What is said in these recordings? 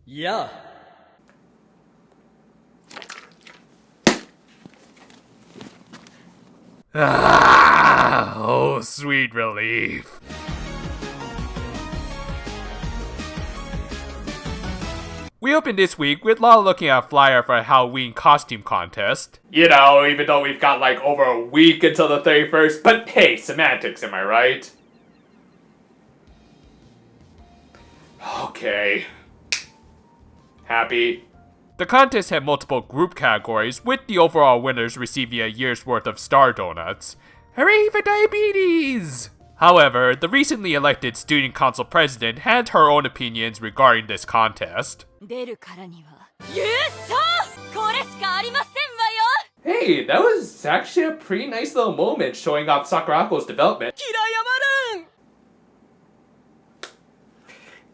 Yeah. Ah, oh, sweet relief. We opened this week with Lala looking at a flyer for a Halloween costume contest. You know, even though we've got like over a week until the 31st, but hey, semantics, am I right? Okay. Happy? The contest had multiple group categories, with the overall winners receiving a year's worth of Star Donuts. Hooray for diabetes! However, the recently elected student council president had her own opinions regarding this contest. Hey, that was actually a pretty nice little moment showing off Sakurako's development.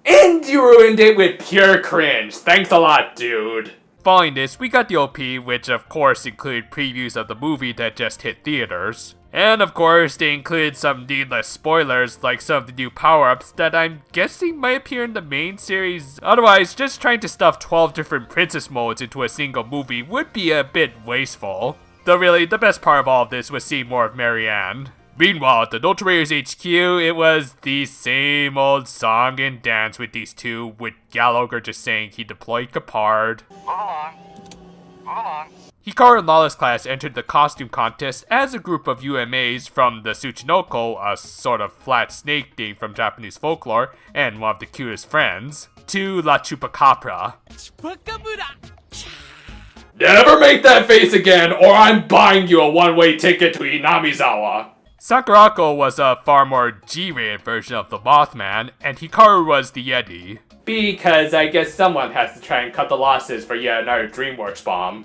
And you ruined it with pure cringe. Thanks a lot, dude. Following this, we got the OP, which of course included previews of the movie that just hit theaters. And of course, they included some needless spoilers, like some of the new power-ups that I'm guessing might appear in the main series. Otherwise, just trying to stuff 12 different princess modes into a single movie would be a bit wasteful. Though really, the best part of all of this was seeing more of Marianne. Meanwhile, at the Note Raiders HQ, it was the same old song and dance with these two, with Gallagher just saying he deployed Kupad. Hikaru and Lala's class entered the costume contest as a group of UMAs from the Tsuchinoko, a sort of flat snake thing from Japanese folklore, and one of the cutest friends, to La Chupacabra. Never make that face again, or I'm buying you a one-way ticket to Inamizawa! Sakurako was a far more G-rated version of the Mothman, and Hikaru was the Yeti. Because I guess someone has to try and cut the losses for yet another DreamWorks bomb.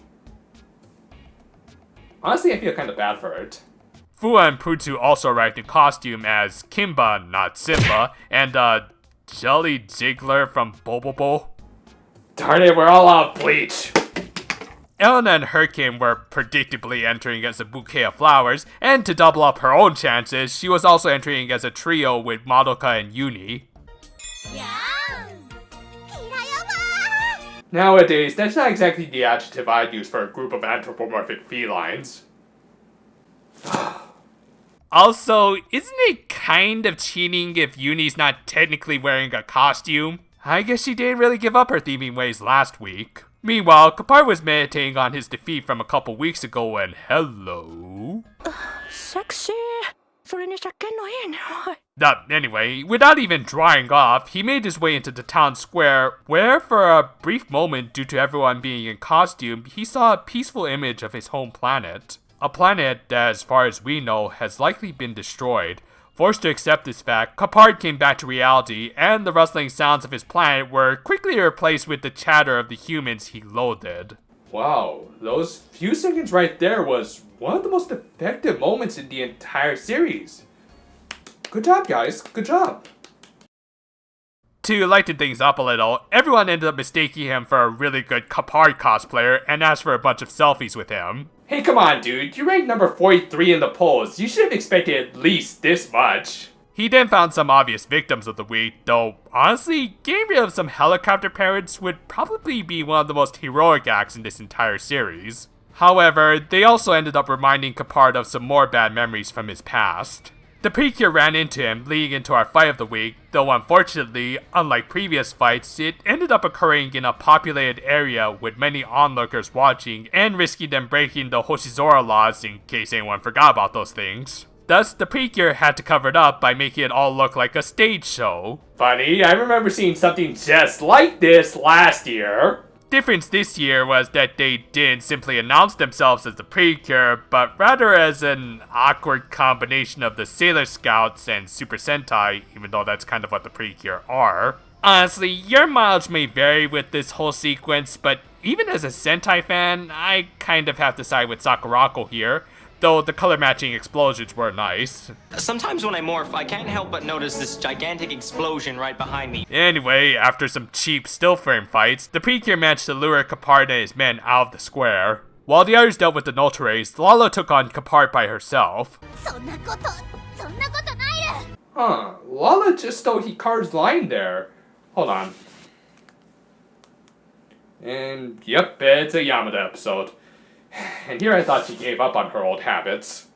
Honestly, I feel kinda bad for it. Fua and Putsu also arrived in costume as Kimba, not Simba, and Jelly Jiggler from Bobobo. Darn it, we're all out of bleach! Elena and Hurricane were predictably entering as a bouquet of flowers, and to double up her own chances, she was also entering as a trio with Madoka and Uni. Nowadays, that's not exactly the adjective I'd use for a group of anthropomorphic felines. Also, isn't it kind of cheating if Uni's not technically wearing a costume? I guess she didn't really give up her theming ways last week. Meanwhile, Kupad was meditating on his defeat from a couple weeks ago when hello? Sexy. Anyway, without even drying off, he made his way into the town square, where for a brief moment, due to everyone being in costume, he saw a peaceful image of his home planet. A planet that, as far as we know, has likely been destroyed. Forced to accept this fact, Kupad came back to reality, and the rustling sounds of his planet were quickly replaced with the chatter of the humans he loathed. Wow, those few seconds right there was one of the most effective moments in the entire series. Good job, guys. Good job. To lighten things up a little, everyone ended up mistaking him for a really good Kupad cosplayer and asked for a bunch of selfies with him. Hey, come on, dude. You ranked number 43 in the polls. You should have expected at least this much. He then found some obvious victims of the week, though honestly, getting rid of some helicopter parents would probably be one of the most heroic acts in this entire series. However, they also ended up reminding Kupad of some more bad memories from his past. The Precure ran into him, leading into our fight of the week, though unfortunately, unlike previous fights, it ended up occurring in a populated area with many onlookers watching and risking them breaking the Hoshizora laws in case anyone forgot about those things. Thus, the Precure had to cover it up by making it all look like a stage show. Funny, I remember seeing something just like this last year. Difference this year was that they didn't simply announce themselves as the Precure, but rather as an awkward combination of the Sailor Scouts and Super Sentai, even though that's kind of what the Precure are. Honestly, your mileage may vary with this whole sequence, but even as a Sentai fan, I kind of have to side with Sakurako here, though the color matching explosions were nice. Sometimes when I morph, I can't help but notice this gigantic explosion right behind me. Anyway, after some cheap still frame fights, the Precure managed to lure Kupad and his men out of the square. While the others dealt with the Notaries, Lala took on Kupad by herself. Huh, Lala just stole Hikaru's line there. Hold on. And yep, it's a Yamada episode. And here I thought she gave up on her old habits.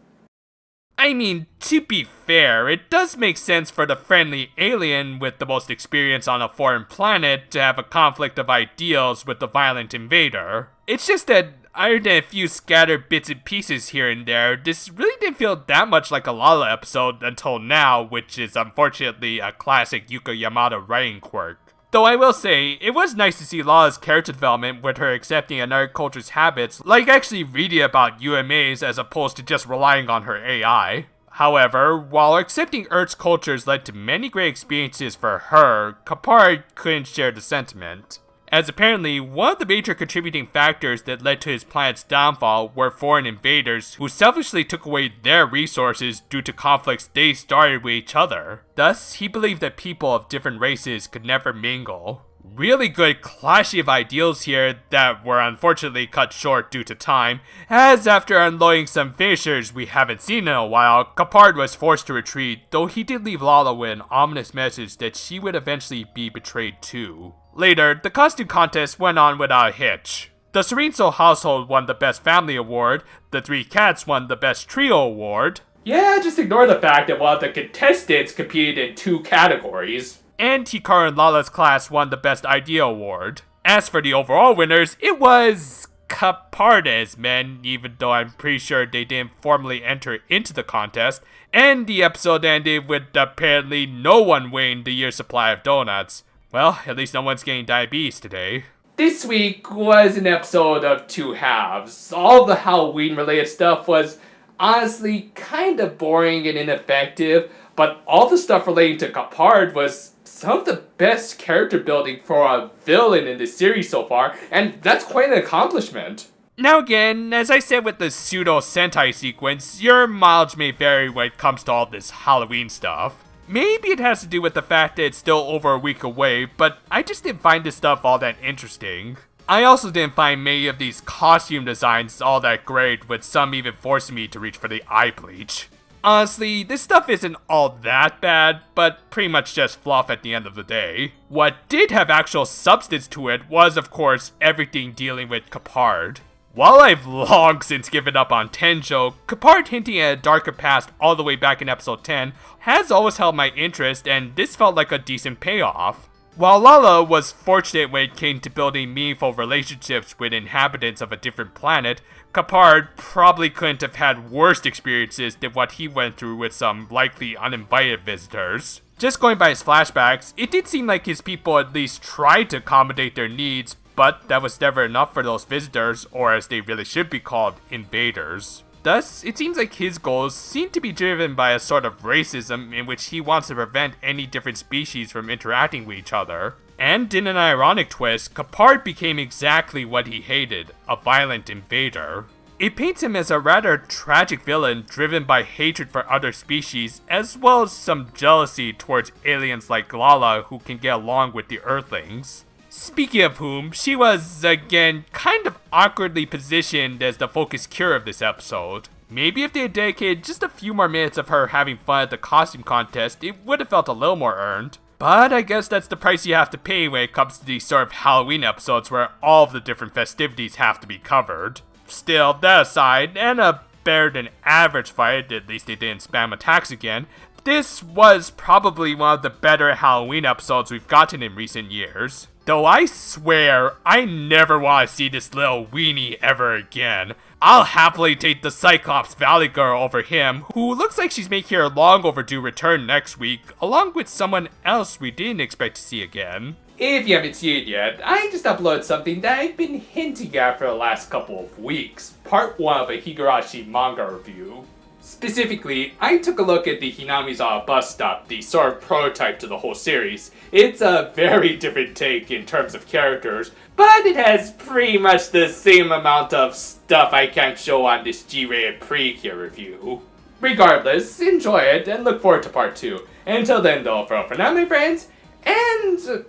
I mean, to be fair, it does make sense for the friendly alien with the most experience on a foreign planet to have a conflict of ideals with the violent invader. It's just that, other than a few scattered bits and pieces here and there, this really didn't feel that much like a Lala episode until now, which is unfortunately a classic Yuka Yamada writing quirk. Though I will say, it was nice to see Lala's character development with her accepting another culture's habits, like actually reading about UMAs as opposed to just relying on her AI. However, while accepting Earth's cultures led to many great experiences for her, Kupad couldn't share the sentiment. As apparently, one of the major contributing factors that led to his planet's downfall were foreign invaders who selfishly took away their resources due to conflicts they started with each other. Thus, he believed that people of different races could never mingle. Really good clashing of ideals here that were unfortunately cut short due to time, as after unloading some finishers we haven't seen in a while, Kupad was forced to retreat, though he did leave Lala with an ominous message that she would eventually be betrayed too. Later, the costume contest went on without a hitch. The Serenso household won the Best Family Award, the three cats won the Best Trio Award. Yeah, just ignore the fact that one of the contestants competed in 2 categories. And Hikaru and Lala's class won the Best Idea Award. As for the overall winners, it was Kupada's men, even though I'm pretty sure they didn't formally enter into the contest, and the episode ended with apparently no one winning the year's supply of donuts. Well, at least no one's getting diabetes today. This week was an episode of 2 halves. All the Halloween related stuff was honestly kind of boring and ineffective, but all the stuff relating to Kupad was some of the best character building for a villain in the series so far, and that's quite an accomplishment. Now again, as I said with the pseudo Sentai sequence, your mileage may vary when it comes to all this Halloween stuff. Maybe it has to do with the fact that it's still over a week away, but I just didn't find this stuff all that interesting. I also didn't find many of these costume designs all that great, with some even forcing me to reach for the eye bleach. Honestly, this stuff isn't all that bad, but pretty much just fluff at the end of the day. What did have actual substance to it was, of course, everything dealing with Kupad. While I've long since given up on Tenjo, Kupad hinting at a darker past all the way back in episode 10 has always held my interest, and this felt like a decent payoff. While Lala was fortunate when it came to building meaningful relationships with inhabitants of a different planet, Kupad probably couldn't have had worse experiences than what he went through with some likely uninvited visitors. Just going by his flashbacks, it did seem like his people at least tried to accommodate their needs, but that was never enough for those visitors, or as they really should be called, invaders. Thus, it seems like his goals seem to be driven by a sort of racism in which he wants to prevent any different species from interacting with each other. And in an ironic twist, Kupad became exactly what he hated, a violent invader. It paints him as a rather tragic villain driven by hatred for other species, as well as some jealousy towards aliens like Lala who can get along with the Earthlings. Speaking of whom, she was, again, kind of awkwardly positioned as the focus cure of this episode. Maybe if they had dedicated just a few more minutes of her having fun at the costume contest, it would have felt a little more earned. But I guess that's the price you have to pay when it comes to these sort of Halloween episodes where all of the different festivities have to be covered. Still, that aside, and a better than average fight, at least they didn't spam attacks again, this was probably one of the better Halloween episodes we've gotten in recent years. Though I swear, I never want to see this little weenie ever again. I'll happily take the Cyclops Valley Girl over him, who looks like she's making her long overdue return next week, along with someone else we didn't expect to see again. If you haven't seen it yet, I just uploaded something that I've been hinting at for the last couple of weeks. Part 1 of a Higurashi manga review. Specifically, I took a look at the Hinamizawa bus stop, the sort of prototype to the whole series. It's a very different take in terms of characters, but it has pretty much the same amount of stuff I can't show on this G-rated Precure review. Regardless, enjoy it and look forward to part 2. Until then though, for now my friends, and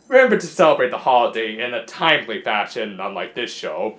remember to celebrate the holiday in a timely fashion unlike this show.